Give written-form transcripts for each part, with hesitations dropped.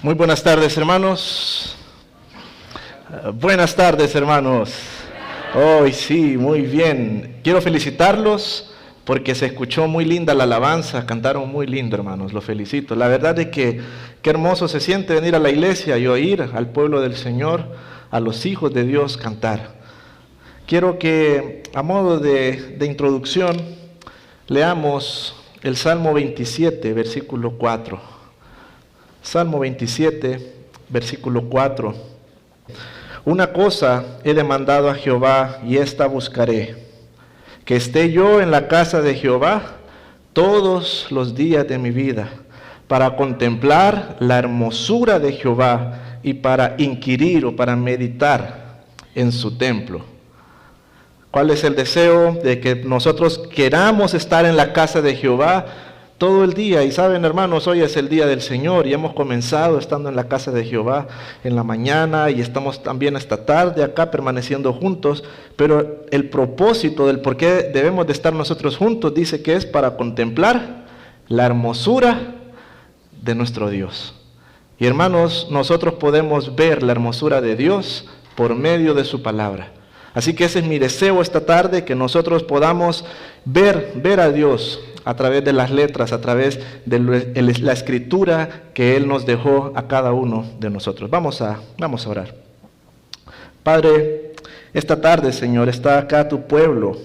Muy buenas tardes, hermanos. Buenas tardes, hermanos. Hoy sí, muy bien. Quiero felicitarlos porque se escuchó muy linda la alabanza, cantaron muy lindo, hermanos, los felicito. La verdad es que qué hermoso se siente venir a la iglesia y oír al pueblo del Señor, a los hijos de Dios cantar. Quiero que, a modo de introducción, leamos el Salmo 27, versículo 4. Salmo 27, versículo 4. Una cosa he demandado a Jehová y esta buscaré, que esté yo en la casa de Jehová todos los días de mi vida, para contemplar la hermosura de Jehová y para inquirir o para meditar en su templo. ¿Cuál es el deseo? De que nosotros queramos estar en la casa de Jehová todo el día. Y saben, hermanos, hoy es el día del Señor y hemos comenzado estando en la casa de Jehová en la mañana y estamos también esta tarde acá permaneciendo juntos, pero el propósito del por qué debemos de estar nosotros juntos dice que es para contemplar la hermosura de nuestro Dios. Y hermanos, nosotros podemos ver la hermosura de Dios por medio de su palabra. Así que ese es mi deseo esta tarde, que nosotros podamos ver a Dios a través de las letras, a través de la escritura que Él nos dejó a cada uno de nosotros. Vamos a orar. Padre, esta tarde, Señor, está acá tu pueblo,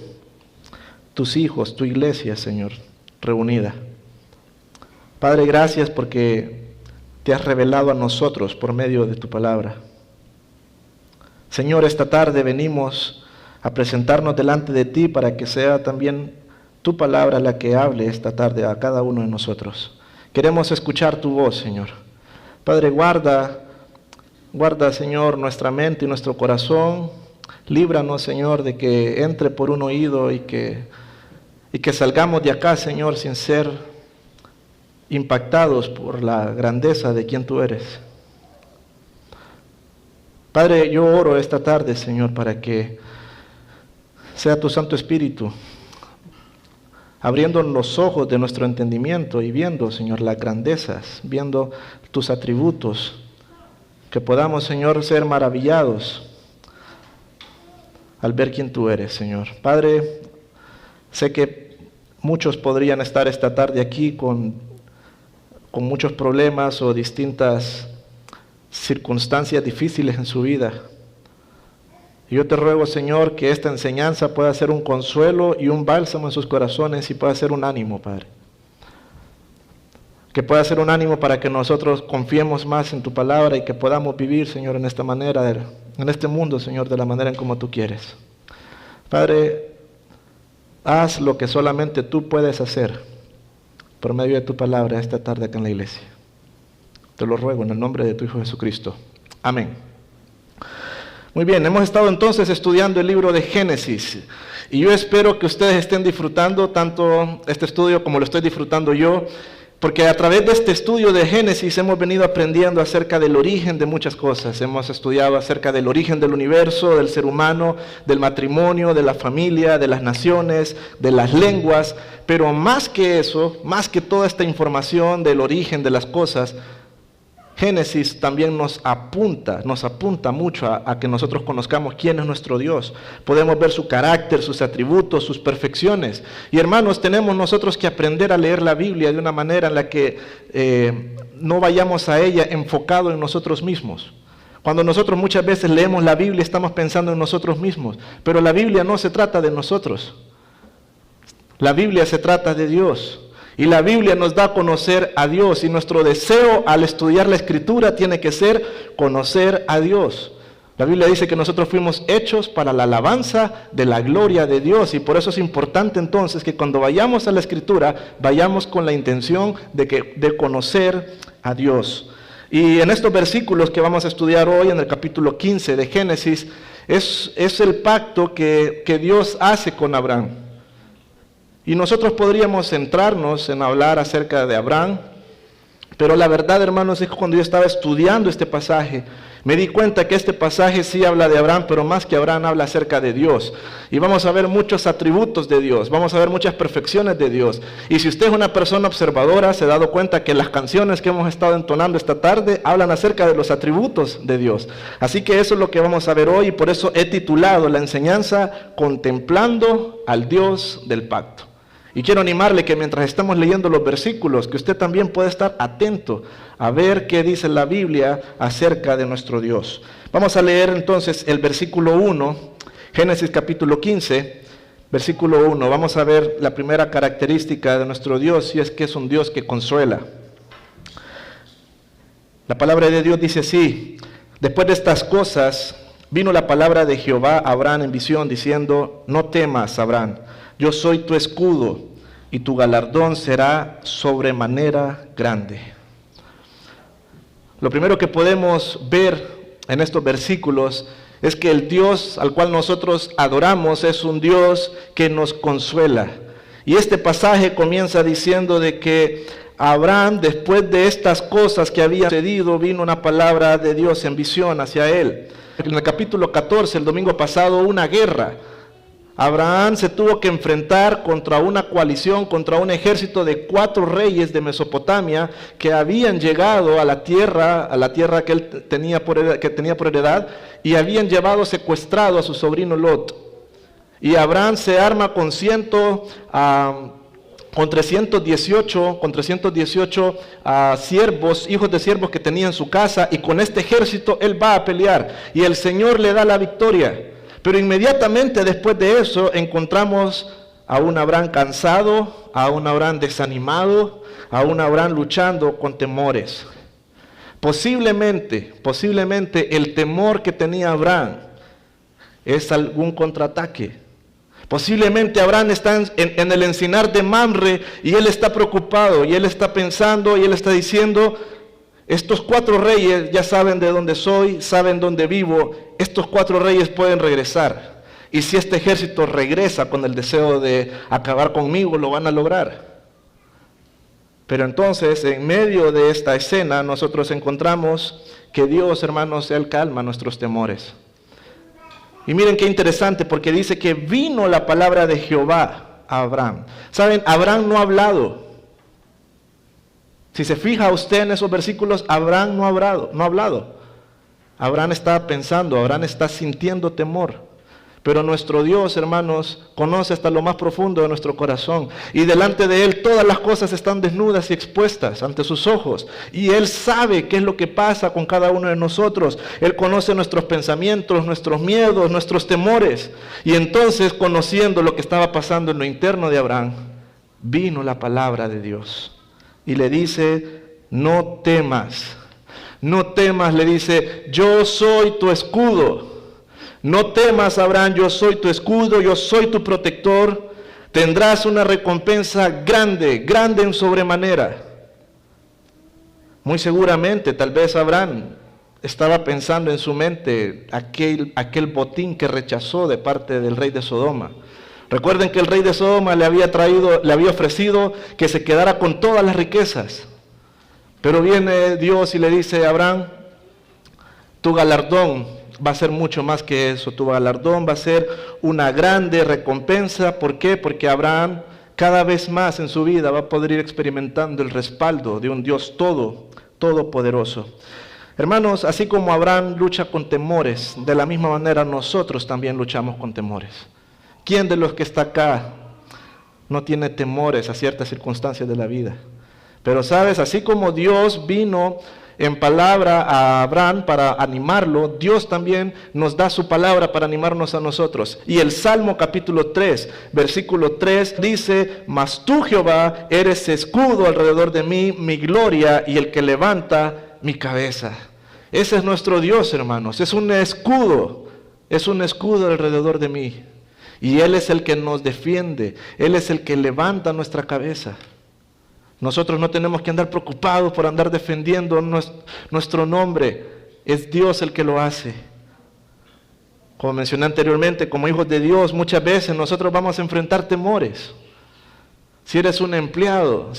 tus hijos, tu iglesia, Señor, reunida. Padre, gracias porque te has revelado a nosotros por medio de tu palabra. Señor, esta tarde venimos a presentarnos delante de ti para que sea también tu palabra la que hable esta tarde a cada uno de nosotros. Queremos escuchar tu voz, Señor. Padre, guarda, Señor, nuestra mente y nuestro corazón. Líbranos, Señor, de que entre por un oído y que salgamos de acá, Señor, sin ser impactados por la grandeza de quien tú eres. Padre, yo oro esta tarde, Señor, para que sea tu Santo Espíritu abriendo los ojos de nuestro entendimiento y viendo, Señor, las grandezas, viendo tus atributos, que podamos, Señor, ser maravillados al ver quién tú eres, Señor. Padre, sé que muchos podrían estar esta tarde aquí con muchos problemas o distintas circunstancias difíciles en su vida. Yo te ruego, Señor, que esta enseñanza pueda ser un consuelo y un bálsamo en sus corazones y pueda ser un ánimo, Padre. Que pueda ser un ánimo para que nosotros confiemos más en tu palabra y que podamos vivir, Señor, en esta manera, en este mundo, Señor, de la manera en como tú quieres. Padre, haz lo que solamente tú puedes hacer por medio de tu palabra esta tarde acá en la iglesia. Te lo ruego en el nombre de tu Hijo Jesucristo. Amén. Muy bien, hemos estado entonces estudiando el libro de Génesis. Y yo espero que ustedes estén disfrutando tanto este estudio como lo estoy disfrutando yo. Porque a través de este estudio de Génesis hemos venido aprendiendo acerca del origen de muchas cosas. Hemos estudiado acerca del origen del universo, del ser humano, del matrimonio, de la familia, de las naciones, de las lenguas. Pero más que eso, más que toda esta información del origen de las cosas, Génesis también nos apunta mucho a que nosotros conozcamos quién es nuestro Dios. Podemos ver su carácter, sus atributos, sus perfecciones. Y hermanos, tenemos nosotros que aprender a leer la Biblia de una manera en la que no vayamos a ella enfocado en nosotros mismos. Cuando nosotros muchas veces leemos la Biblia estamos pensando en nosotros mismos, pero la Biblia no se trata de nosotros. La Biblia se trata de Dios. Y la Biblia nos da a conocer a Dios y nuestro deseo al estudiar la Escritura tiene que ser conocer a Dios. La Biblia dice que nosotros fuimos hechos para la alabanza de la gloria de Dios y por eso es importante entonces que cuando vayamos a la Escritura vayamos con la intención de conocer a Dios. Y en estos versículos que vamos a estudiar hoy en el capítulo 15 de Génesis es el pacto que Dios hace con Abraham. Y nosotros podríamos centrarnos en hablar acerca de Abraham, Pero la verdad, hermanos, es que cuando yo estaba estudiando este pasaje, me di cuenta que este pasaje sí habla de Abraham, pero más que Abraham habla acerca de Dios. Y vamos a ver muchos atributos de Dios, vamos a ver muchas perfecciones de Dios. Y si usted es una persona observadora, se ha dado cuenta que las canciones que hemos estado entonando esta tarde hablan acerca de los atributos de Dios. Así que eso es lo que vamos a ver hoy, y por eso he titulado la enseñanza Contemplando al Dios del Pacto. Y quiero animarle que mientras estamos leyendo los versículos, que usted también pueda estar atento a ver qué dice la Biblia acerca de nuestro Dios. Vamos a leer entonces el versículo 1, Génesis capítulo 15, versículo 1. Vamos a ver la primera característica de nuestro Dios, y es que es un Dios que consuela. La palabra de Dios dice así: después de estas cosas, vino la palabra de Jehová a Abraham en visión, diciendo: no temas, Abraham, yo soy tu escudo, y tu galardón será sobremanera grande. Lo primero que podemos ver en estos versículos es que el Dios al cual nosotros adoramos es un Dios que nos consuela. Y este pasaje comienza diciendo de que Abraham, después de estas cosas que habían sucedido, vino una palabra de Dios en visión hacia él. En el capítulo 14, el domingo pasado, una guerra. Abraham se tuvo que enfrentar contra una coalición, contra un ejército de 4 reyes de Mesopotamia que habían llegado a la tierra que él tenía por heredad, y habían llevado secuestrado a su sobrino Lot. Y Abraham se arma con 318 siervos, hijos de siervos que tenía en su casa, y con este ejército él va a pelear, y el Señor le da la victoria. Pero inmediatamente después de eso encontramos a un Abraham cansado, a un Abraham desanimado, a un Abraham luchando con temores. Posiblemente el temor que tenía Abraham es algún contraataque. Posiblemente Abraham está en el encinar de Mamre y él está preocupado, y él está pensando, y él está diciendo: estos 4 reyes ya saben de dónde soy, saben dónde vivo, estos 4 reyes pueden regresar. Y si este ejército regresa con el deseo de acabar conmigo, lo van a lograr. Pero entonces, en medio de esta escena, nosotros encontramos que Dios, hermanos, Él calma nuestros temores. Y miren qué interesante, porque dice que vino la palabra de Jehová a Abraham. ¿Saben? Abraham no ha hablado. Si se fija usted en esos versículos, Abraham no ha hablado. Abraham está pensando, Abraham está sintiendo temor. Pero nuestro Dios, hermanos, conoce hasta lo más profundo de nuestro corazón. Y delante de Él todas las cosas están desnudas y expuestas ante sus ojos. Y Él sabe qué es lo que pasa con cada uno de nosotros. Él conoce nuestros pensamientos, nuestros miedos, nuestros temores. Y entonces, conociendo lo que estaba pasando en lo interno de Abraham, vino la palabra de Dios. Y le dice: no temas, le dice: yo soy tu escudo. No temas, Abraham, yo soy tu escudo, yo soy tu protector. Tendrás una recompensa grande en sobremanera. Muy seguramente, tal vez Abraham estaba pensando en su mente aquel botín que rechazó de parte del rey de Sodoma. Recuerden que el rey de Sodoma le había ofrecido que se quedara con todas las riquezas. Pero viene Dios y le dice: Abraham, tu galardón va a ser mucho más que eso. Tu galardón va a ser una grande recompensa. ¿Por qué? Porque Abraham cada vez más en su vida va a poder ir experimentando el respaldo de un Dios todopoderoso. Hermanos, así como Abraham lucha con temores, de la misma manera nosotros también luchamos con temores. ¿Quién de los que está acá no tiene temores a ciertas circunstancias de la vida? Pero sabes, así como Dios vino en palabra a Abraham para animarlo, Dios también nos da su palabra para animarnos a nosotros. Y el Salmo capítulo 3, versículo 3 dice: mas tú, Jehová, eres escudo alrededor de mí, mi gloria y el que levanta mi cabeza. Ese es nuestro Dios, hermanos. Es un escudo alrededor de mí. Y Él es el que nos defiende, Él es el que levanta nuestra cabeza. Nosotros no tenemos que andar preocupados por andar defendiendo nuestro nombre. Es Dios el que lo hace. Como mencioné anteriormente, como hijos de Dios, muchas veces nosotros vamos a enfrentar temores. Si eres un empleado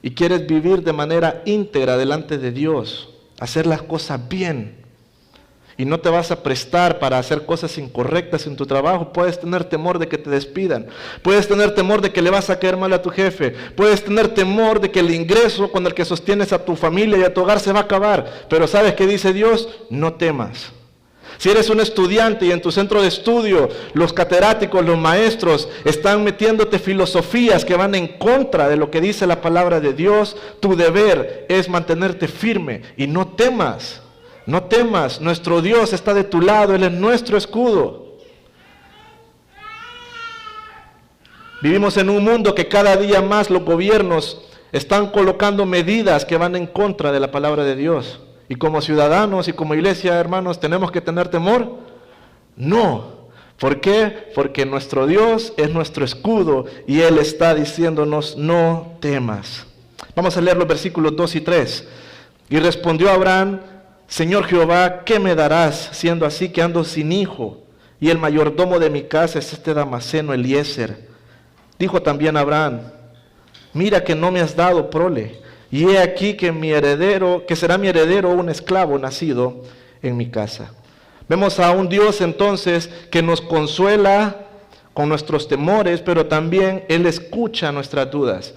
y quieres vivir de manera íntegra delante de Dios, hacer las cosas bien, y no te vas a prestar para hacer cosas incorrectas en tu trabajo, puedes tener temor de que te despidan, puedes tener temor de que le vas a caer mal a tu jefe, puedes tener temor de que el ingreso con el que sostienes a tu familia y a tu hogar se va a acabar, pero ¿sabes qué dice Dios? No temas. Si eres un estudiante y en tu centro de estudio los catedráticos, los maestros están metiéndote filosofías que van en contra de lo que dice la palabra de Dios, tu deber es mantenerte firme y no temas. No temas, nuestro Dios está de tu lado, Él es nuestro escudo. Vivimos en un mundo que cada día más los gobiernos están colocando medidas que van en contra de la palabra de Dios. Y como ciudadanos y como iglesia, hermanos, ¿tenemos que tener temor? No. ¿Por qué? Porque nuestro Dios es nuestro escudo y Él está diciéndonos, no temas. Vamos a leer los versículos 2 y 3. Y respondió Abraham: Señor Jehová, ¿qué me darás, siendo así que ando sin hijo? Y el mayordomo de mi casa es este Damaseno Eliezer. Dijo también Abraham: mira que no me has dado prole, y he aquí que será mi heredero un esclavo nacido en mi casa. Vemos a un Dios entonces que nos consuela con nuestros temores, pero también Él escucha nuestras dudas.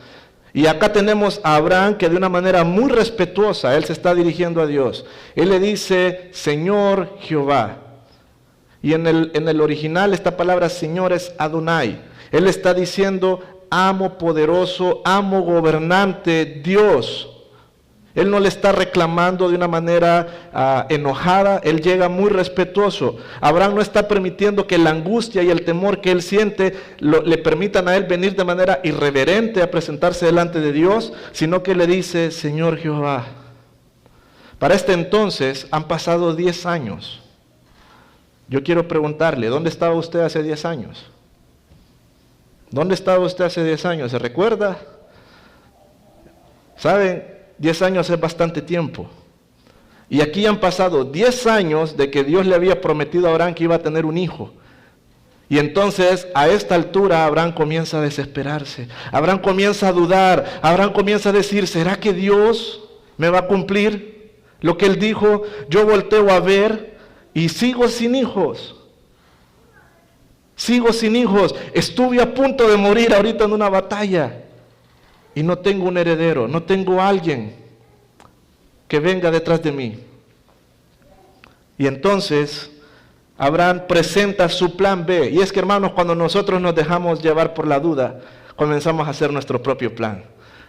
Y acá tenemos a Abraham que de una manera muy respetuosa, él se está dirigiendo a Dios. Él le dice, Señor Jehová. Y en el original esta palabra Señor es Adonai. Él está diciendo, amo poderoso, amo gobernante, Dios. Él no le está reclamando de una manera enojada, él llega muy respetuoso. Abraham no está permitiendo que la angustia y el temor que él siente le permitan a él venir de manera irreverente a presentarse delante de Dios, sino que le dice, Señor Jehová. Para este entonces han pasado 10 años. Yo quiero preguntarle, ¿dónde estaba usted hace 10 años? ¿Dónde estaba usted hace 10 años? ¿Se recuerda? ¿Saben? 10 años es bastante tiempo. Y aquí han pasado 10 años de que Dios le había prometido a Abraham que iba a tener un hijo. Y entonces a esta altura Abraham comienza a desesperarse. Abraham comienza a dudar. Abraham comienza a decir, ¿será que Dios me va a cumplir lo que él dijo? Yo volteo a ver y sigo sin hijos. Sigo sin hijos. Estuve a punto de morir ahorita en una batalla. Y no tengo un heredero, no tengo alguien que venga detrás de mí. Y entonces Abraham presenta su plan B. Y es que, hermanos, cuando nosotros nos dejamos llevar por la duda, comenzamos a hacer nuestro propio plan.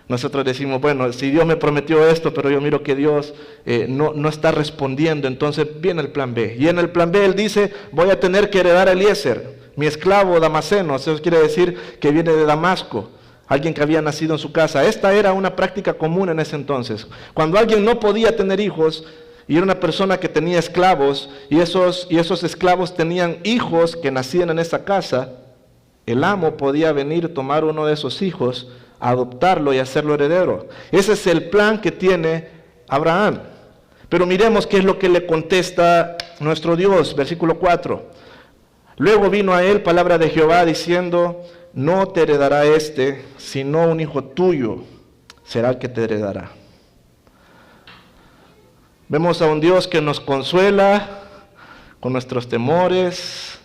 Nosotros decimos, bueno, si Dios me prometió esto, pero yo miro que Dios no está respondiendo, entonces viene el plan B. Y en el plan B él dice, voy a tener que heredar a Eliezer, mi esclavo Damaseno. Eso quiere decir que viene de Damasco. Alguien que había nacido en su casa. Esta era una práctica común en ese entonces. Cuando alguien no podía tener hijos, y era una persona que tenía esclavos, y esos esclavos tenían hijos que nacían en esa casa, el amo podía venir, tomar uno de esos hijos, adoptarlo y hacerlo heredero. Ese es el plan que tiene Abraham. Pero miremos qué es lo que le contesta nuestro Dios, versículo 4. Luego vino a él palabra de Jehová diciendo, no te heredará sino un hijo tuyo será el que te heredará. Vemos a un Dios que nos consuela con nuestros temores,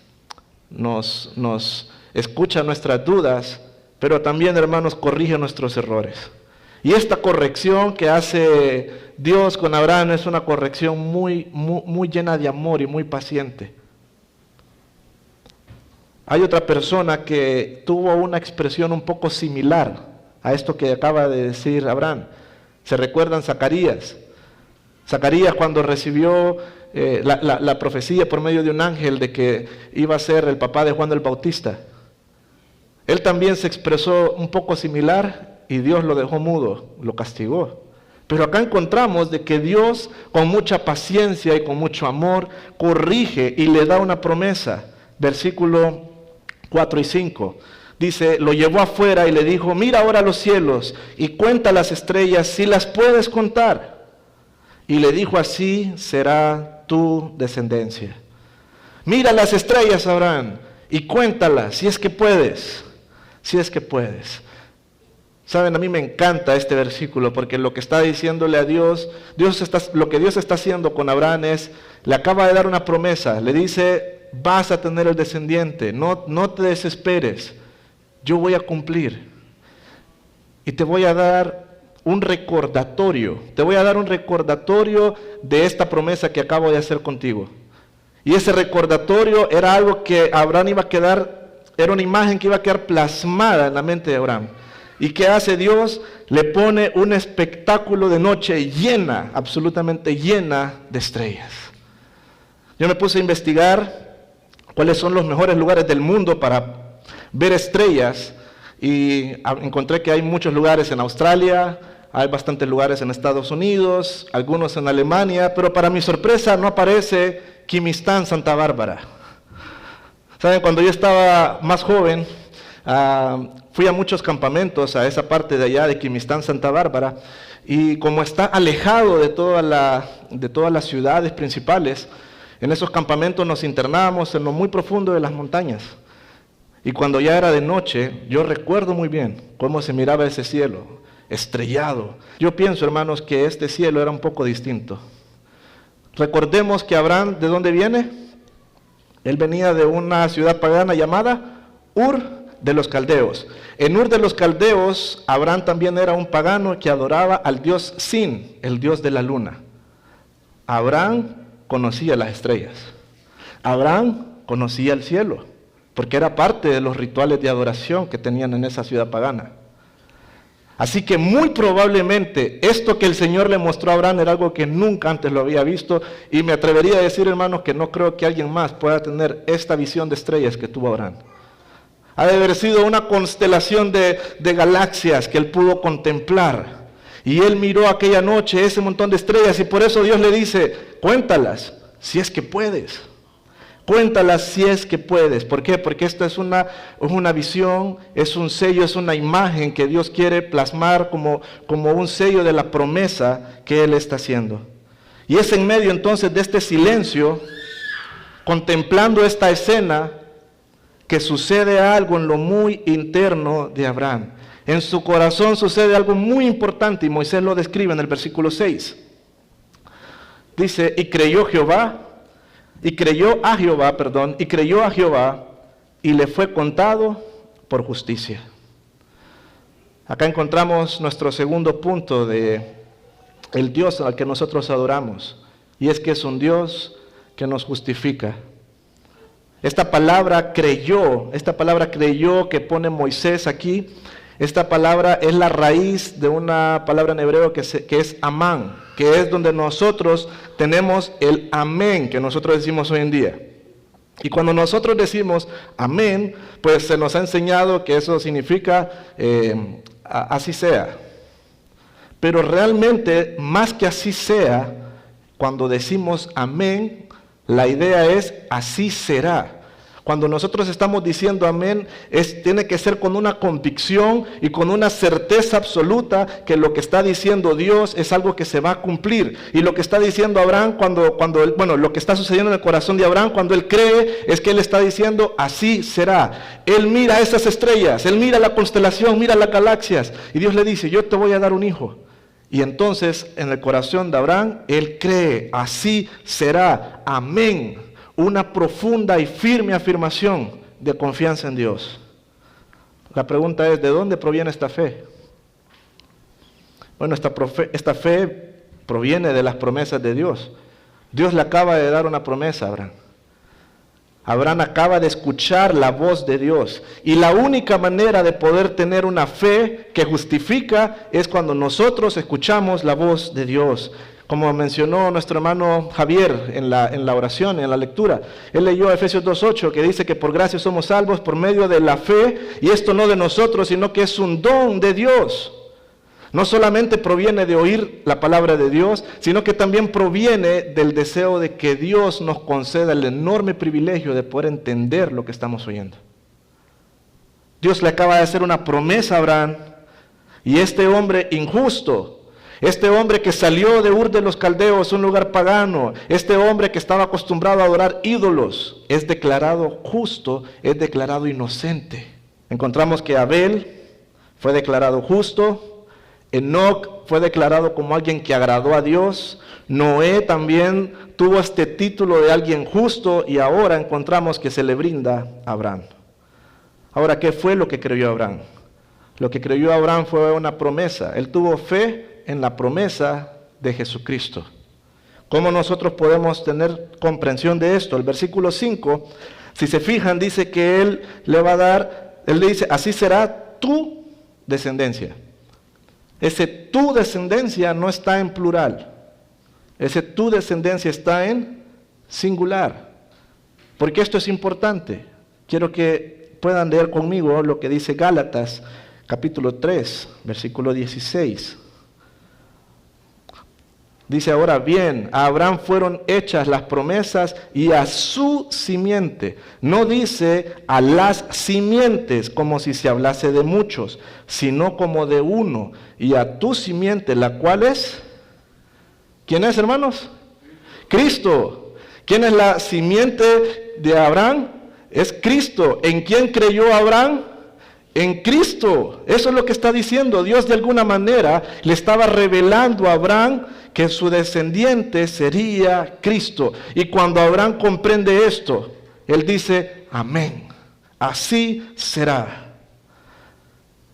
nos escucha nuestras dudas, pero también, hermanos, corrige nuestros errores. Y esta corrección que hace Dios con Abraham es una corrección muy llena de amor y muy paciente. Hay otra persona que tuvo una expresión un poco similar a esto que acaba de decir Abraham. ¿Se recuerdan Zacarías? Zacarías cuando recibió la profecía por medio de un ángel de que iba a ser el papá de Juan el Bautista. Él también se expresó un poco similar y Dios lo dejó mudo, lo castigó. Pero acá encontramos de que Dios con mucha paciencia y con mucho amor corrige y le da una promesa. Versículo 4 y 5. Dice, lo llevó afuera y le dijo, mira ahora los cielos y cuenta las estrellas si las puedes contar. Y le dijo, así será tu descendencia. Mira las estrellas, Abraham, y cuéntalas si es que puedes. Si es que puedes. Saben, a mí me encanta este versículo porque lo que está diciéndole a Dios, lo que Dios está haciendo con Abraham es, le acaba de dar una promesa, le dice, vas a tener el descendiente, no te desesperes, yo voy a cumplir y te voy a dar un recordatorio, de esta promesa que acabo de hacer contigo. Y ese recordatorio era algo que Abraham iba a quedar, era una imagen que iba a quedar plasmada en la mente de Abraham. ¿Y qué hace Dios? Le pone un espectáculo de noche llena, absolutamente llena de estrellas. Yo me puse a investigar cuáles son los mejores lugares del mundo para ver estrellas y encontré que hay muchos lugares en Australia, hay bastantes lugares en Estados Unidos, algunos en Alemania, pero para mi sorpresa no aparece Quimistán, Santa Bárbara. ¿Saben? Cuando yo estaba más joven, fui a muchos campamentos a esa parte de allá de Quimistán, Santa Bárbara, y como está alejado de todas las ciudades principales, en esos campamentos nos internábamos en lo muy profundo de las montañas. Y cuando ya era de noche, yo recuerdo muy bien cómo se miraba ese cielo, estrellado. Yo pienso, hermanos, que este cielo era un poco distinto. Recordemos que Abraham, ¿de dónde viene? Él venía de una ciudad pagana llamada Ur de los Caldeos. En Ur de los Caldeos, Abraham también era un pagano que adoraba al dios Sin, el dios de la luna. Abraham conocía las estrellas. Abraham conocía el cielo, porque era parte de los rituales de adoración que tenían en esa ciudad pagana. Así que muy probablemente esto que el Señor le mostró a Abraham era algo que nunca antes lo había visto, y me atrevería a decir, hermanos, que no creo que alguien más pueda tener esta visión de estrellas que tuvo Abraham. Ha de haber sido una constelación de galaxias que él pudo contemplar. Y él miró aquella noche ese montón de estrellas y por eso Dios le dice, cuéntalas si es que puedes. Cuéntalas si es que puedes. ¿Por qué? Porque esto es una visión, es un sello, es una imagen que Dios quiere plasmar como un sello de la promesa que Él está haciendo. Y es en medio entonces de este silencio, contemplando esta escena, que sucede algo en lo muy interno de Abraham. En su corazón sucede algo muy importante y Moisés lo describe en el versículo 6. Dice, y creyó a Jehová y le fue contado por justicia. Acá encontramos nuestro segundo punto de el Dios al que nosotros adoramos, y es que es un Dios que nos justifica. Esta palabra creyó que pone Moisés aquí, esta palabra es la raíz de una palabra en hebreo que es amán, que es donde nosotros tenemos el amén que nosotros decimos hoy en día. Y cuando nosotros decimos amén, pues se nos ha enseñado que eso significa así sea. Pero realmente, más que así sea, cuando decimos amén, la idea es así será. Cuando nosotros estamos diciendo amén, tiene que ser con una convicción y con una certeza absoluta que lo que está diciendo Dios es algo que se va a cumplir. Y lo que está diciendo Abraham, lo que está sucediendo en el corazón de Abraham cuando él cree, es que él está diciendo así será. Él mira esas estrellas, él mira la constelación, mira las galaxias, y Dios le dice, yo te voy a dar un hijo. Y entonces en el corazón de Abraham, él cree, así será, amén. Una profunda y firme afirmación de confianza en Dios. La pregunta es, ¿de dónde proviene esta fe? Bueno, esta fe proviene de las promesas de Dios. Dios le acaba de dar una promesa a Abraham. Abraham acaba de escuchar la voz de Dios. Y la única manera de poder tener una fe que justifica es cuando nosotros escuchamos la voz de Dios. Como mencionó nuestro hermano Javier en la oración, en la lectura, él leyó Efesios 2:8 que dice que por gracia somos salvos por medio de la fe, y esto no de nosotros, sino que es un don de Dios. No solamente proviene de oír la palabra de Dios, sino que también proviene del deseo de que Dios nos conceda el enorme privilegio de poder entender lo que estamos oyendo. Dios le acaba de hacer una promesa a Abraham, y este hombre injusto, este hombre que salió de Ur de los Caldeos, un lugar pagano, este hombre que estaba acostumbrado a adorar ídolos, es declarado justo, es declarado inocente. Encontramos que Abel fue declarado justo. Enoc fue declarado como alguien que agradó a Dios. Noé también tuvo este título de alguien justo y ahora encontramos que se le brinda a Abraham. Ahora, ¿qué fue lo que creyó Abraham? Lo que creyó Abraham fue una promesa. Él tuvo fe en la promesa de Jesucristo. ¿Cómo nosotros podemos tener comprensión de esto? El versículo 5, si se fijan, dice que Él le va a dar, Él le dice, así será tu descendencia. Ese tu descendencia no está en plural. Ese tu descendencia está en singular. Porque esto es importante. Quiero que puedan leer conmigo lo que dice Gálatas, capítulo 3, versículo 16. Dice, ahora bien, a Abraham fueron hechas las promesas y a su simiente. No dice a las simientes como si se hablase de muchos, sino como de uno. Y a tu simiente, la cual es, ¿quién es, hermanos? Cristo. ¿Quién es la simiente de Abraham? Es Cristo. ¿En quién creyó Abraham? En Cristo. Eso es lo que está diciendo. Dios de alguna manera le estaba revelando a Abraham que su descendiente sería Cristo. Y cuando Abraham comprende esto, él dice, amén, así será.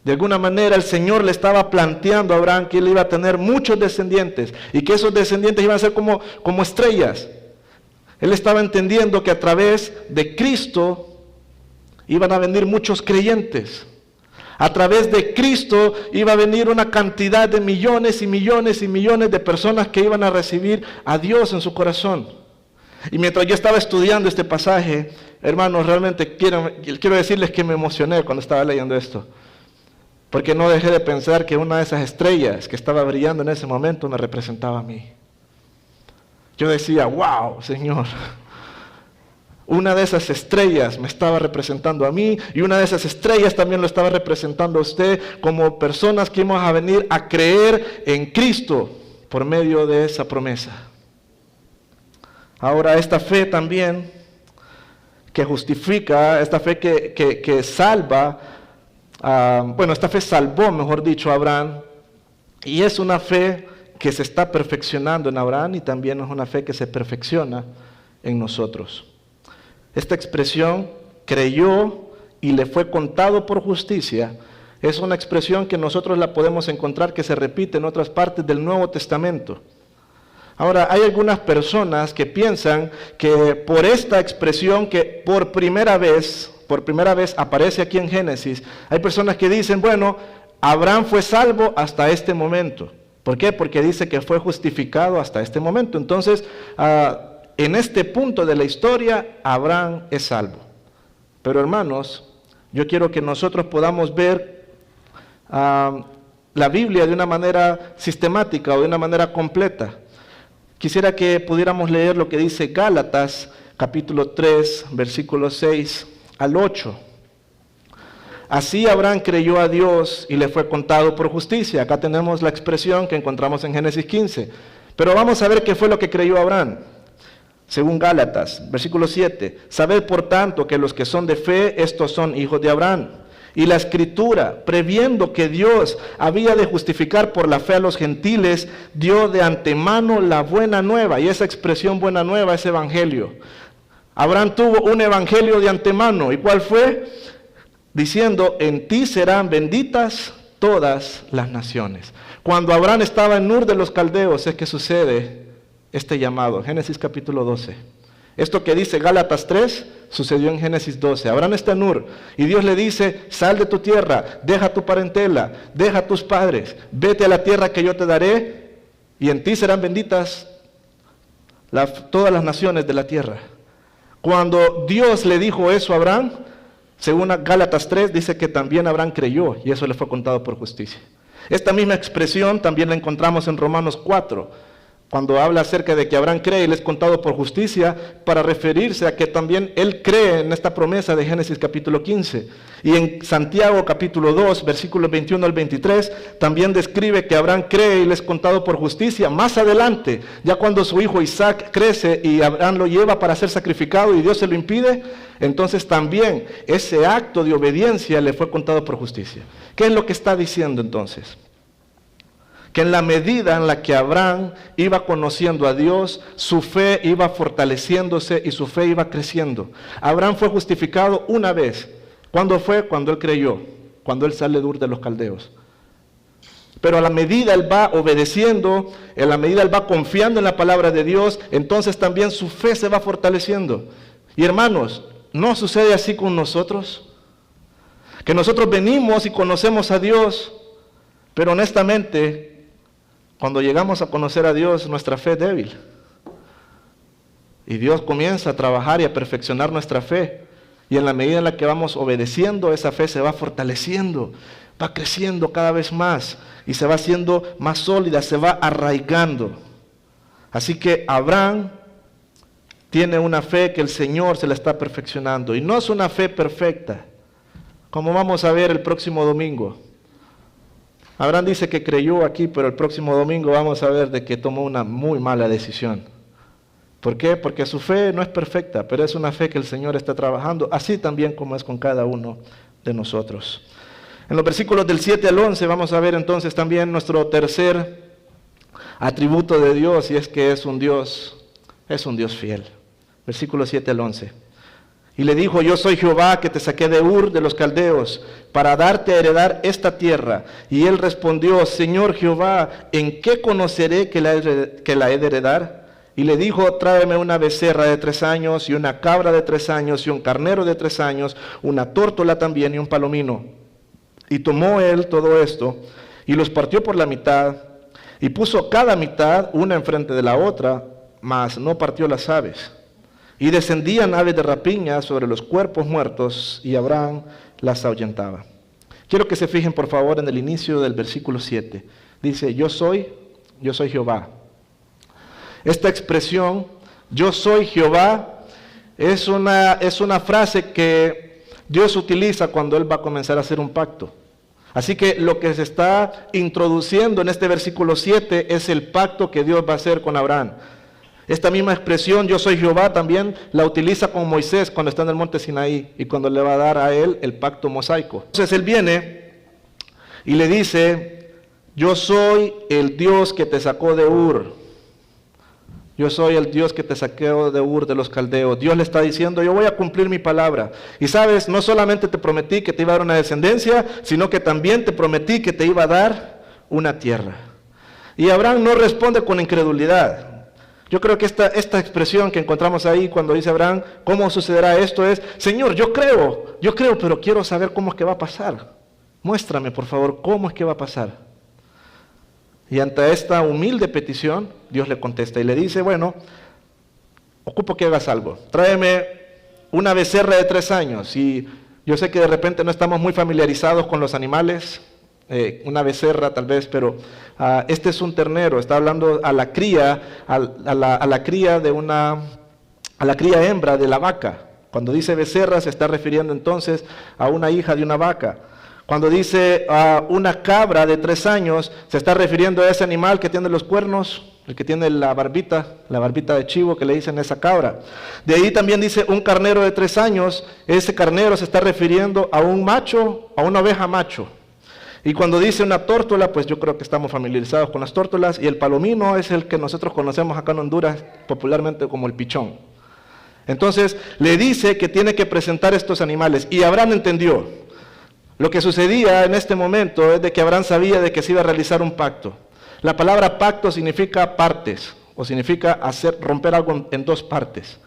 De alguna manera el Señor le estaba planteando a Abraham que él iba a tener muchos descendientes y que esos descendientes iban a ser como estrellas. Él estaba entendiendo que a través de Cristo iban a venir muchos creyentes. A través de Cristo iba a venir una cantidad de millones y millones y millones de personas que iban a recibir a Dios en su corazón. Y mientras yo estaba estudiando este pasaje, hermanos, realmente quiero decirles que me emocioné cuando estaba leyendo esto. Porque no dejé de pensar que una de esas estrellas que estaba brillando en ese momento me representaba a mí. Yo decía, wow, Señor. Una de esas estrellas me estaba representando a mí y una de esas estrellas también lo estaba representando a usted como personas que íbamos a venir a creer en Cristo por medio de esa promesa. Ahora esta fe también que justifica, esta fe que salva, esta fe salvó, mejor dicho, a Abraham, y es una fe que se está perfeccionando en Abraham y también es una fe que se perfecciona en nosotros. Esta expresión, creyó y le fue contado por justicia, es una expresión que nosotros la podemos encontrar que se repite en otras partes del Nuevo Testamento. Ahora, hay algunas personas que piensan que por esta expresión que por primera vez aparece aquí en Génesis, hay personas que dicen, bueno, Abraham fue salvo hasta este momento. ¿Por qué? Porque dice que fue justificado hasta este momento. Entonces, en este punto de la historia, Abraham es salvo. Pero hermanos, yo quiero que nosotros podamos ver la Biblia de una manera sistemática o de una manera completa. Quisiera que pudiéramos leer lo que dice Gálatas, capítulo 3, versículos 6 al 8. Así Abraham creyó a Dios y le fue contado por justicia. Acá tenemos la expresión que encontramos en Génesis 15. Pero vamos a ver qué fue lo que creyó Abraham. Según Gálatas, versículo 7, sabed por tanto que los que son de fe, estos son hijos de Abraham. Y la Escritura, previendo que Dios había de justificar por la fe a los gentiles, dio de antemano la buena nueva. Y esa expresión buena nueva es evangelio. Abraham tuvo un evangelio de antemano. ¿Y cuál fue? Diciendo, en ti serán benditas todas las naciones. Cuando Abraham estaba en Ur de los Caldeos es que sucede este llamado, Génesis capítulo 12. Esto que dice Gálatas 3, sucedió en Génesis 12. Abraham está en Ur, y Dios le dice, sal de tu tierra, deja tu parentela, deja a tus padres, vete a la tierra que yo te daré, y en ti serán benditas todas las naciones de la tierra. Cuando Dios le dijo eso a Abraham, según Gálatas 3, dice que también Abraham creyó, y eso le fue contado por justicia. Esta misma expresión también la encontramos en Romanos 4, cuando habla acerca de que Abraham cree y le es contado por justicia, para referirse a que también él cree en esta promesa de Génesis capítulo 15. Y en Santiago capítulo 2, versículos 21 al 23, también describe que Abraham cree y le es contado por justicia. Más adelante, ya cuando su hijo Isaac crece y Abraham lo lleva para ser sacrificado y Dios se lo impide, entonces también ese acto de obediencia le fue contado por justicia. ¿Qué es lo que está diciendo entonces? Que en la medida en la que Abraham iba conociendo a Dios, su fe iba fortaleciéndose y su fe iba creciendo. Abraham fue justificado una vez. ¿Cuándo fue? Cuando él creyó, cuando él sale de Ur de los Caldeos. Pero a la medida él va obedeciendo, en la medida él va confiando en la palabra de Dios, entonces también su fe se va fortaleciendo. Y hermanos, ¿no sucede así con nosotros? Que nosotros venimos y conocemos a Dios, pero honestamente, cuando llegamos a conocer a Dios, nuestra fe es débil. Y Dios comienza a trabajar y a perfeccionar nuestra fe. Y en la medida en la que vamos obedeciendo, esa fe se va fortaleciendo, va creciendo cada vez más y se va haciendo más sólida, se va arraigando. Así que Abraham tiene una fe que el Señor se la está perfeccionando. Y no es una fe perfecta, como vamos a ver el próximo domingo. Abraham dice que creyó aquí, pero el próximo domingo vamos a ver de que tomó una muy mala decisión. ¿Por qué? Porque su fe no es perfecta, pero es una fe que el Señor está trabajando, así también como es con cada uno de nosotros. En los versículos del 7 al 11 vamos a ver entonces también nuestro tercer atributo de Dios, y es que es un Dios fiel. Versículos 7 al 11. Y le dijo: yo soy Jehová que te saqué de Ur de los Caldeos para darte a heredar esta tierra. Y él respondió: Señor Jehová, ¿en qué conoceré que la he de heredar? Y le dijo: tráeme una becerra de 3 años y una cabra de 3 años y un carnero de 3 años, una tórtola también y un palomino. Y tomó él todo esto y los partió por la mitad y puso cada mitad una enfrente de la otra, mas no partió las aves. Y descendían aves de rapiña sobre los cuerpos muertos, y Abraham las ahuyentaba. Quiero que se fijen por favor en el inicio del versículo 7. Dice: yo soy Jehová. Esta expresión, yo soy Jehová, es una frase que Dios utiliza cuando Él va a comenzar a hacer un pacto. Así que lo que se está introduciendo en este versículo 7 es el pacto que Dios va a hacer con Abraham. Esta misma expresión, yo soy Jehová, también la utiliza con Moisés cuando está en el monte Sinaí y cuando le va a dar a él el pacto mosaico. Entonces él viene y le dice: yo soy el Dios que te sacó de Ur. Yo soy el Dios que te saqué de Ur de los Caldeos. Dios le está diciendo: yo voy a cumplir mi palabra. Y sabes, no solamente te prometí que te iba a dar una descendencia, sino que también te prometí que te iba a dar una tierra. Y Abraham no responde con incredulidad. Yo creo que esta expresión que encontramos ahí cuando dice Abraham: ¿cómo sucederá esto? Es: Señor, yo creo, pero quiero saber cómo es que va a pasar. Muéstrame, por favor, cómo es que va a pasar. Y ante esta humilde petición, Dios le contesta y le dice: bueno, ocupo que hagas algo. Tráeme una becerra de 3 años. Y yo sé que de repente no estamos muy familiarizados con los animales, una becerra tal vez, pero este es un ternero. Está hablando a la cría, a la cría hembra de la vaca. Cuando dice becerra se está refiriendo entonces a una hija de una vaca. Cuando dice una cabra de 3 años, se está refiriendo a ese animal que tiene los cuernos, el que tiene la barbita de chivo que le dicen esa cabra. De ahí también dice un carnero de 3 años, ese carnero se está refiriendo a un macho, a una oveja macho. Y cuando dice una tórtola, pues yo creo que estamos familiarizados con las tórtolas, y el palomino es el que nosotros conocemos acá en Honduras popularmente como el pichón. Entonces le dice que tiene que presentar estos animales, y Abraham entendió. Lo que sucedía en este momento es de que Abraham sabía de que se iba a realizar un pacto. La palabra pacto significa partes, o significa romper algo en 2 partes.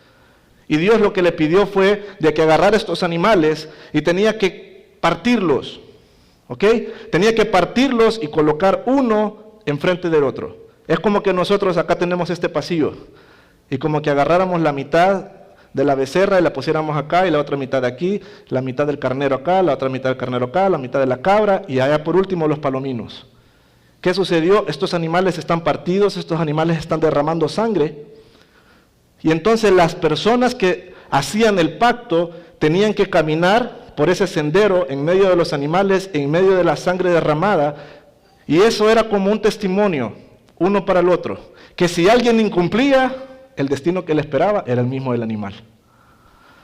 Y Dios lo que le pidió fue de que agarrara estos animales y tenía que partirlos. ¿Ok? Tenía que partirlos y colocar uno enfrente del otro. Es como que nosotros acá tenemos este pasillo y como que agarráramos la mitad de la becerra y la pusiéramos acá y la otra mitad de aquí, la mitad del carnero acá, la otra mitad del carnero acá, la mitad de la cabra y allá por último los palominos. ¿Qué sucedió? Estos animales están partidos, estos animales están derramando sangre. Y entonces las personas que hacían el pacto tenían que caminar por ese sendero en medio de los animales, en medio de la sangre derramada. Y eso era como un testimonio, uno para el otro. Que si alguien incumplía, el destino que le esperaba era el mismo del animal.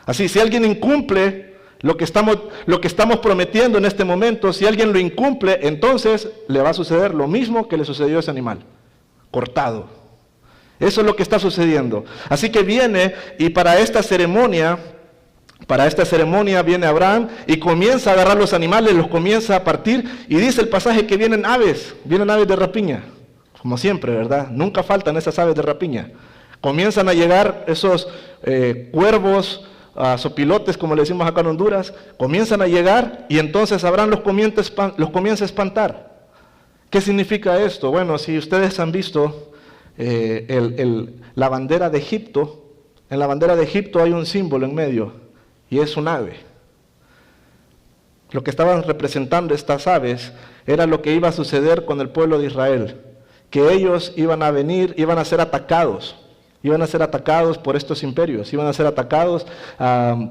Así, si alguien incumple lo que estamos prometiendo en este momento, si alguien lo incumple, entonces le va a suceder lo mismo que le sucedió a ese animal, cortado. Eso es lo que está sucediendo. Así que viene, y para esta ceremonia viene Abraham y comienza a agarrar los animales, los comienza a partir, y dice el pasaje que vienen aves de rapiña, como siempre, ¿verdad? Nunca faltan esas aves de rapiña. Comienzan a llegar esos cuervos, sopilotes, como le decimos acá en Honduras, comienzan a llegar y entonces Abraham los comienza a espantar. ¿Qué significa esto? Bueno, si ustedes han visto la bandera de Egipto, en la bandera de Egipto hay un símbolo en medio y es un ave. Lo que estaban representando estas aves era lo que iba a suceder con el pueblo de Israel, que ellos iban a venir, iban a ser atacados. Iban a ser atacados por estos imperios, iban a ser atacados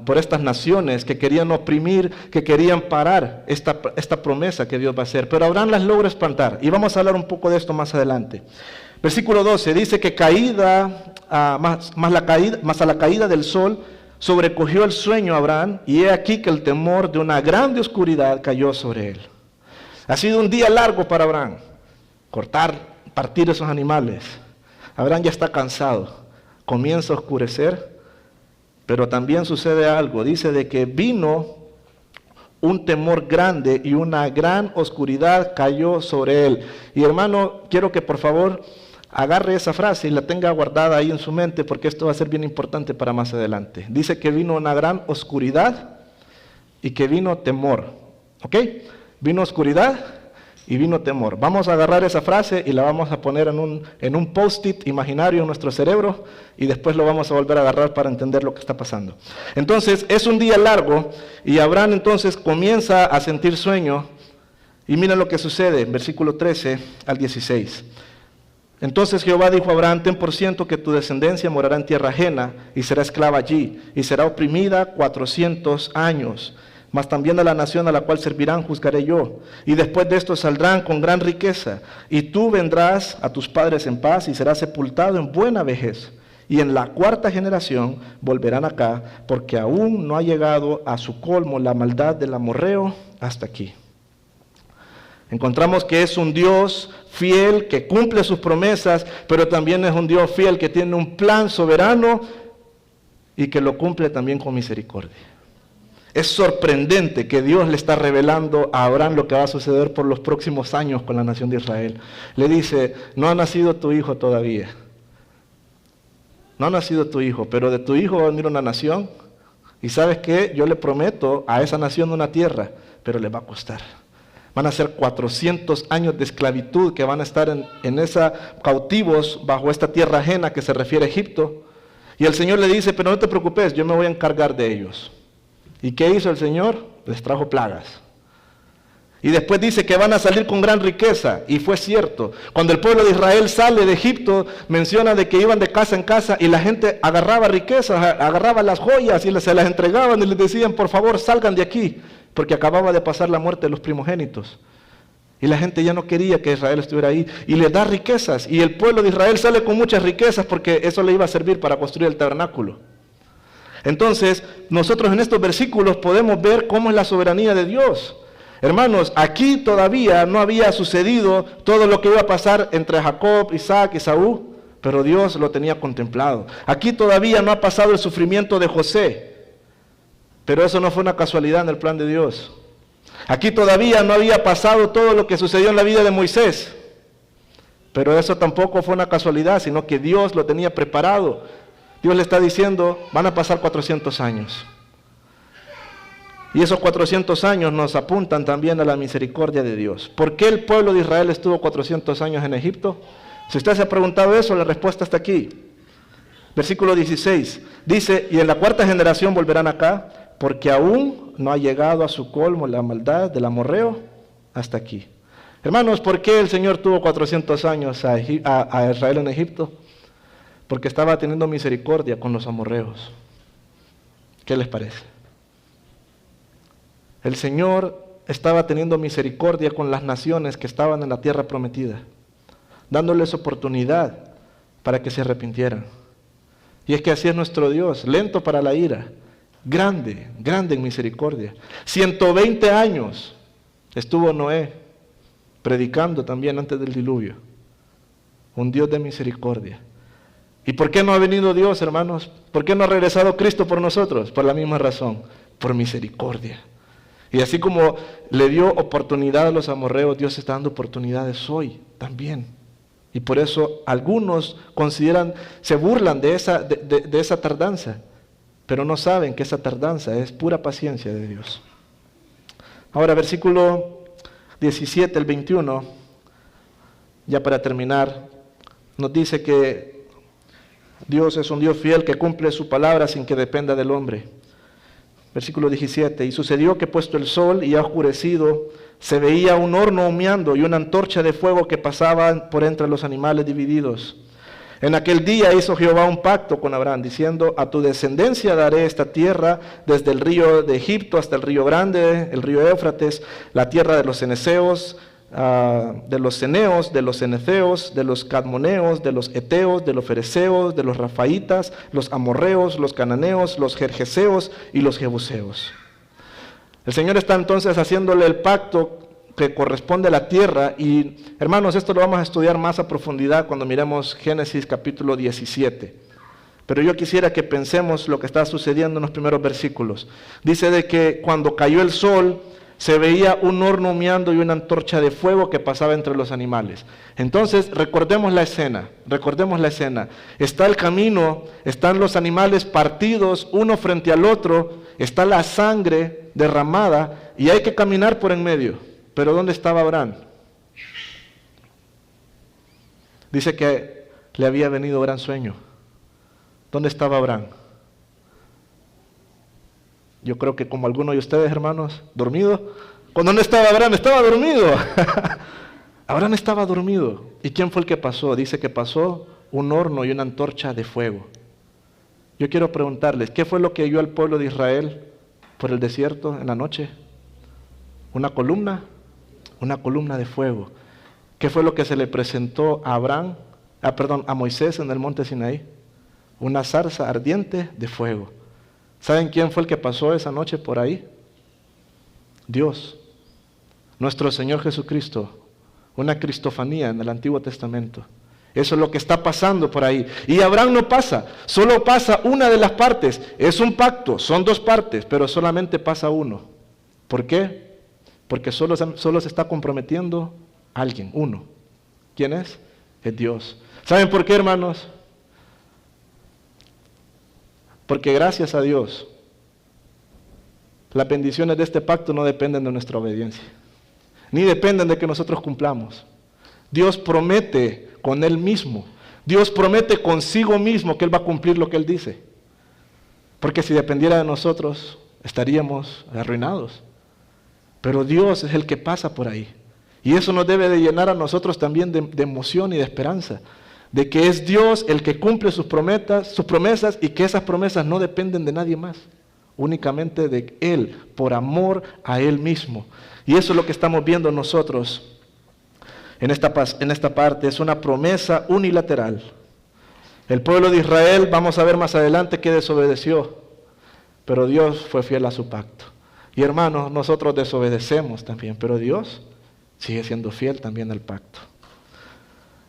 por estas naciones que querían oprimir, que querían parar esta promesa que Dios va a hacer. Pero Abraham las logra espantar, y vamos a hablar un poco de esto más adelante. Versículo 12 dice que más a la caída del sol sobrecogió el sueño a Abraham, y he aquí que el temor de una grande oscuridad cayó sobre él. Ha sido un día largo para Abraham, partir esos animales. Abraham ya está cansado, comienza a oscurecer, pero también sucede algo. Dice de que vino un temor grande y una gran oscuridad cayó sobre él. Y hermano, quiero que por favor agarre esa frase y la tenga guardada ahí en su mente, porque esto va a ser bien importante para más adelante. Dice que vino una gran oscuridad y que vino temor. ¿Ok? Vino oscuridad y vino temor. Vamos a agarrar esa frase y la vamos a poner en un post-it imaginario en nuestro cerebro, y después lo vamos a volver a agarrar para entender lo que está pasando. Entonces, es un día largo y Abraham entonces comienza a sentir sueño, y miren lo que sucede, versículo 13 al 16. Entonces Jehová dijo a Abraham: ten por ciento que tu descendencia morará en tierra ajena y será esclava allí, y será oprimida 400 años. Mas también a la nación a la cual servirán juzgaré yo, y después de esto saldrán con gran riqueza, y tú vendrás a tus padres en paz y serás sepultado en buena vejez, y en la cuarta generación volverán acá, porque aún no ha llegado a su colmo la maldad del amorreo hasta aquí. Encontramos que es un Dios fiel que cumple sus promesas, pero también es un Dios fiel que tiene un plan soberano y que lo cumple también con misericordia. Es sorprendente que Dios le está revelando a Abraham lo que va a suceder por los próximos años con la nación de Israel. Le dice: no ha nacido tu hijo todavía. No ha nacido tu hijo, pero de tu hijo va a venir una nación. Y ¿sabes qué? Yo le prometo a esa nación una tierra, pero le va a costar. Van a ser 400 años de esclavitud que van a estar cautivos bajo esta tierra ajena que se refiere a Egipto. Y el Señor le dice: pero no te preocupes, yo me voy a encargar de ellos. ¿Y qué hizo el Señor? Les trajo plagas. Y después dice que van a salir con gran riqueza, y fue cierto. Cuando el pueblo de Israel sale de Egipto, menciona de que iban de casa en casa y la gente agarraba riquezas, agarraba las joyas y se las entregaban y les decían: por favor salgan de aquí, porque acababa de pasar la muerte de los primogénitos. Y la gente ya no quería que Israel estuviera ahí, y les da riquezas, y el pueblo de Israel sale con muchas riquezas porque eso le iba a servir para construir el tabernáculo. Entonces, nosotros en estos versículos podemos ver cómo es la soberanía de Dios. Hermanos, aquí todavía no había sucedido todo lo que iba a pasar entre Jacob, Isaac y Esaú, pero Dios lo tenía contemplado. Aquí todavía no ha pasado el sufrimiento de José, pero eso no fue una casualidad en el plan de Dios. Aquí todavía no había pasado todo lo que sucedió en la vida de Moisés, pero eso tampoco fue una casualidad, sino que Dios lo tenía preparado. Dios le está diciendo: van a pasar 400 años. Y esos 400 años nos apuntan también a la misericordia de Dios. ¿Por qué el pueblo de Israel estuvo 400 años en Egipto? Si usted se ha preguntado eso, la respuesta está aquí. Versículo 16. Dice: y en la cuarta generación volverán acá, porque aún no ha llegado a su colmo la maldad del amorreo hasta aquí. Hermanos, ¿por qué el Señor tuvo 400 años a Israel en Egipto? Porque estaba teniendo misericordia con los amorreos. ¿Qué les parece? El Señor estaba teniendo misericordia con las naciones que estaban en la tierra prometida, dándoles oportunidad para que se arrepintieran. Y es que así es nuestro Dios, lento para la ira, grande, grande en misericordia. 120 años estuvo Noé predicando también antes del diluvio. Un Dios de misericordia. ¿Y por qué no ha venido Dios, hermanos? ¿Por qué no ha regresado Cristo por nosotros? Por la misma razón, por misericordia. Y así como le dio oportunidad a los amorreos, Dios está dando oportunidades hoy también. Y por eso algunos se burlan de esa tardanza, pero no saben que esa tardanza es pura paciencia de Dios. Ahora, versículo 17 al 21, ya para terminar, nos dice que Dios es un Dios fiel que cumple su palabra sin que dependa del hombre. Versículo 17, y sucedió que puesto el sol y ha oscurecido, se veía un horno humeando y una antorcha de fuego que pasaba por entre los animales divididos. En aquel día hizo Jehová un pacto con Abraham, diciendo, a tu descendencia daré esta tierra, desde el río de Egipto hasta el río grande, el río Éufrates, la tierra de los cenezeos, de los ceneos, de los cenezeos, de los cadmoneos, de los eteos, de los fereceos, de los rafaitas, los amorreos, los cananeos, los gergeseos y los jebuseos. El Señor está entonces haciéndole el pacto que corresponde a la tierra, y hermanos, esto lo vamos a estudiar más a profundidad cuando miremos Génesis capítulo 17. Pero yo quisiera que pensemos lo que está sucediendo en los primeros versículos. Dice de que cuando cayó el sol, se veía un horno humeando y una antorcha de fuego que pasaba entre los animales. Entonces, recordemos la escena. Está el camino, están los animales partidos uno frente al otro, está la sangre derramada y hay que caminar por en medio. Pero ¿dónde estaba Abraham? Dice que le había venido gran sueño. ¿Dónde estaba Abraham? Yo creo que como algunos de ustedes, hermanos, dormido. ¿Dónde estaba Abraham? Estaba dormido. Abraham estaba dormido. ¿Y quién fue el que pasó? Dice que pasó un horno y una antorcha de fuego. Yo quiero preguntarles, ¿qué fue lo que vio al pueblo de Israel por el desierto en la noche? ¿Una columna? Una columna de fuego. ¿Qué fue lo que se le presentó a a Moisés en el monte Sinaí? Una zarza ardiente de fuego. ¿Saben quién fue el que pasó esa noche por ahí? Dios, nuestro Señor Jesucristo, una cristofanía en el Antiguo Testamento. Eso es lo que está pasando por ahí. Y Abraham no pasa, solo pasa una de las partes. Es un pacto, son dos partes, pero solamente pasa uno. ¿Por qué? Porque solo se está comprometiendo alguien, uno. ¿Quién es? Es Dios. ¿Saben por qué, hermanos? Porque gracias a Dios, las bendiciones de este pacto no dependen de nuestra obediencia, ni dependen de que nosotros cumplamos. Dios promete con Él mismo, Dios promete consigo mismo que Él va a cumplir lo que Él dice. Porque si dependiera de nosotros, estaríamos arruinados. Pero Dios es el que pasa por ahí. Y eso nos debe de llenar a nosotros también de emoción y de esperanza. De que es Dios el que cumple sus promesas y que esas promesas no dependen de nadie más, únicamente de Él, por amor a Él mismo. Y eso es lo que estamos viendo nosotros en esta parte, es una promesa unilateral. El pueblo de Israel, vamos a ver más adelante que desobedeció, pero Dios fue fiel a su pacto. Y hermanos, nosotros desobedecemos también, pero Dios sigue siendo fiel también al pacto.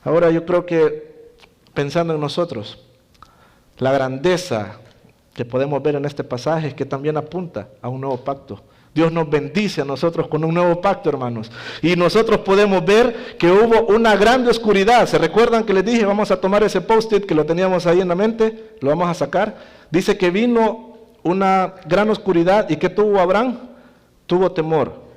Ahora yo creo que, pensando en nosotros, la grandeza que podemos ver en este pasaje es que también apunta a un nuevo pacto. Dios nos bendice a nosotros con un nuevo pacto, hermanos. Y nosotros podemos ver que hubo una gran oscuridad. ¿Se recuerdan que les dije, vamos a tomar ese post-it que lo teníamos ahí en la mente? Lo vamos a sacar. Dice que vino una gran oscuridad. ¿Y qué tuvo Abraham? Tuvo temor.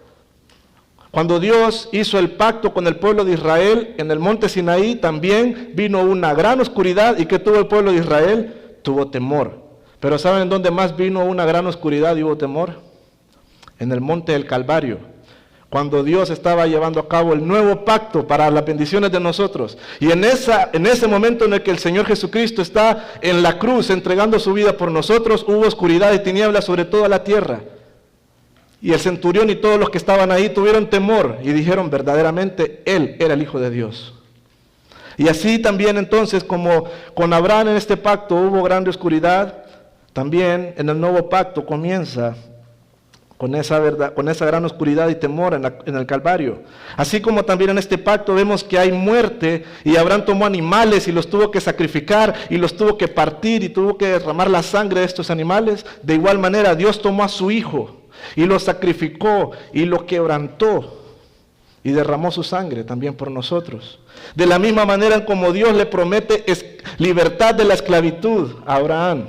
Cuando Dios hizo el pacto con el pueblo de Israel en el monte Sinaí, también vino una gran oscuridad. ¿Y qué tuvo el pueblo de Israel? Tuvo temor. Pero ¿saben dónde más vino una gran oscuridad y hubo temor? En el monte del Calvario. cuando Dios estaba llevando a cabo el nuevo pacto para las bendiciones de nosotros. Y en ese momento en el que el Señor Jesucristo está en la cruz entregando su vida por nosotros, hubo oscuridad y tinieblas sobre toda la tierra. Y el centurión y todos los que estaban ahí tuvieron temor y dijeron verdaderamente, Él era el Hijo de Dios. Y así también entonces, como con Abraham en este pacto hubo grande oscuridad, también en el nuevo pacto comienza con esa verdad, con esa gran oscuridad y temor en el Calvario. Así como también en este pacto vemos que hay muerte y Abraham tomó animales y los tuvo que sacrificar y los tuvo que partir y tuvo que derramar la sangre de estos animales. De igual manera Dios tomó a su Hijo y lo sacrificó y lo quebrantó y derramó su sangre también por nosotros. De la misma manera como Dios le promete libertad de la esclavitud a Abraham,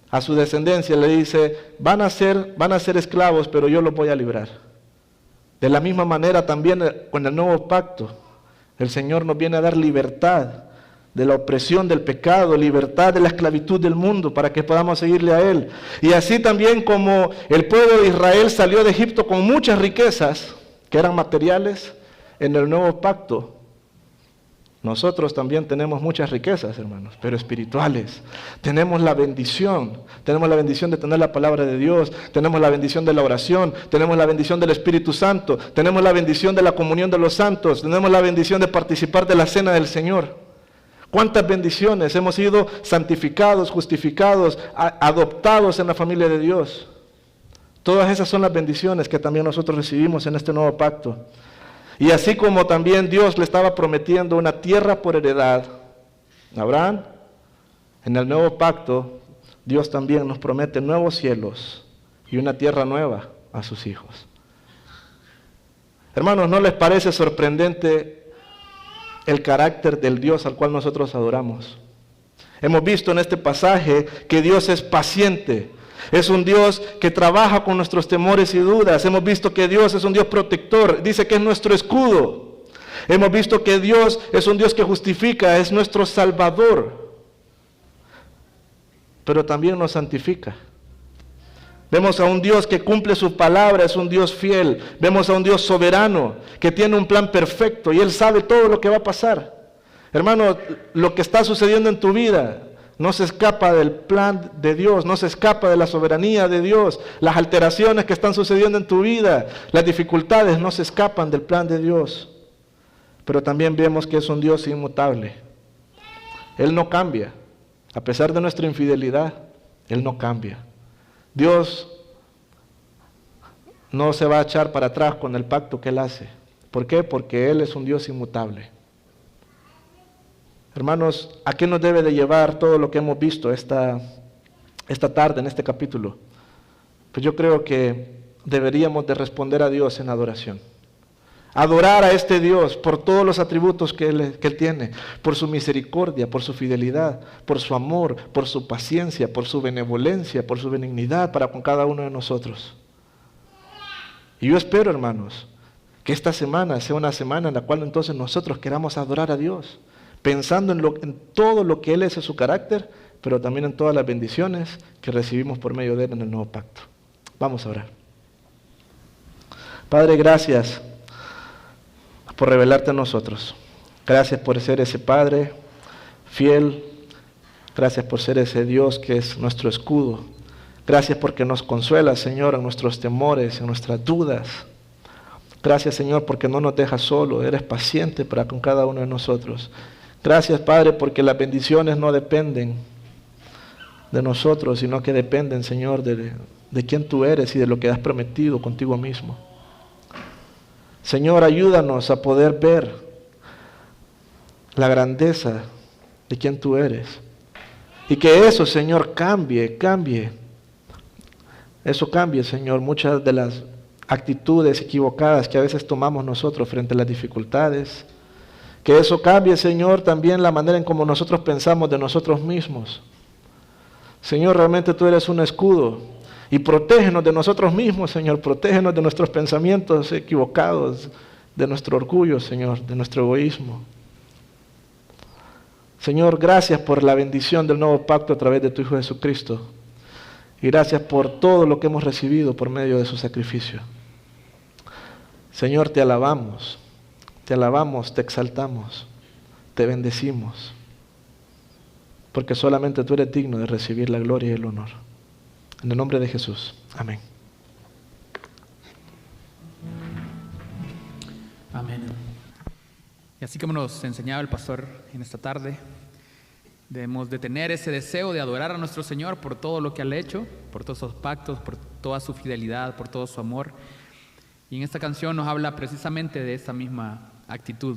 a su descendencia le dice, van a ser esclavos, pero yo los voy a librar. De la misma manera también con el nuevo pacto, el Señor nos viene a dar libertad de la opresión del pecado, libertad de la esclavitud del mundo, para que podamos seguirle a Él. Y así también como el pueblo de Israel salió de Egipto con muchas riquezas, que eran materiales, en el nuevo pacto, nosotros también tenemos muchas riquezas, hermanos, pero espirituales. Tenemos la bendición de tener la palabra de Dios, tenemos la bendición de la oración, tenemos la bendición del Espíritu Santo, tenemos la bendición de la comunión de los santos, tenemos la bendición de participar de la cena del Señor. ¿Cuántas bendiciones? Hemos sido santificados, justificados, adoptados en la familia de Dios. Todas esas son las bendiciones que también nosotros recibimos en este nuevo pacto. Y así como también Dios le estaba prometiendo una tierra por heredad a Abraham, en el nuevo pacto Dios también nos promete nuevos cielos y una tierra nueva a sus hijos. Hermanos, ¿no les parece sorprendente el carácter del Dios al cual nosotros adoramos? Hemos visto en este pasaje que Dios es paciente. Es un Dios que trabaja con nuestros temores y dudas. Hemos visto que Dios es un Dios protector. Dice que es nuestro escudo. Hemos visto que Dios es un Dios que justifica, es nuestro Salvador. Pero también nos santifica. Vemos a un Dios que cumple su palabra, es un Dios fiel. Vemos a un Dios soberano que tiene un plan perfecto y Él sabe todo lo que va a pasar. Hermano, lo que está sucediendo en tu vida no se escapa del plan de Dios, no se escapa de la soberanía de Dios. Las alteraciones que están sucediendo en tu vida, las dificultades no se escapan del plan de Dios. Pero también vemos que es un Dios inmutable. Él no cambia. A pesar de nuestra infidelidad, Él no cambia. Dios no se va a echar para atrás con el pacto que Él hace. ¿Por qué? Porque Él es un Dios inmutable. Hermanos, ¿a qué nos debe de llevar todo lo que hemos visto esta tarde en este capítulo? Pues yo creo que deberíamos de responder a Dios en adoración. Adorar a este Dios por todos los atributos que Él tiene, por su misericordia, por su fidelidad, por su amor, por su paciencia, por su benevolencia, por su benignidad para con cada uno de nosotros. Y yo espero, hermanos, que esta semana sea una semana en la cual entonces nosotros queramos adorar a Dios, pensando en todo lo que Él es en su carácter, pero también en todas las bendiciones que recibimos por medio de Él en el nuevo pacto. Vamos a orar. Padre, gracias por revelarte a nosotros. Gracias por ser ese Padre fiel. Gracias por ser ese Dios que es nuestro escudo. Gracias porque nos consuelas, Señor, en nuestros temores, en nuestras dudas. Gracias, Señor, porque no nos dejas solo. Eres paciente para con cada uno de nosotros. Gracias, Padre, porque las bendiciones no dependen de nosotros, sino que dependen, Señor, de quién tú eres y de lo que has prometido contigo mismo. Señor, ayúdanos a poder ver la grandeza de quién tú eres. Y que eso, Señor, cambie. Eso cambie, Señor, muchas de las actitudes equivocadas que a veces tomamos nosotros frente a las dificultades. Que eso cambie, Señor, también la manera en cómo nosotros pensamos de nosotros mismos. Señor, realmente tú eres un escudo. Y protégenos de nosotros mismos, Señor. Protégenos de nuestros pensamientos equivocados, de nuestro orgullo, Señor, de nuestro egoísmo. Señor, gracias por la bendición del nuevo pacto a través de tu Hijo Jesucristo. Y gracias por todo lo que hemos recibido por medio de su sacrificio. Señor, te alabamos, te exaltamos, te bendecimos, porque solamente tú eres digno de recibir la gloria y el honor. En el nombre de Jesús. Amén. Amén. Y así como nos enseñaba el pastor en esta tarde, debemos de tener ese deseo de adorar a nuestro Señor por todo lo que ha hecho, por todos sus pactos, por toda su fidelidad, por todo su amor. Y en esta canción nos habla precisamente de esa misma actitud,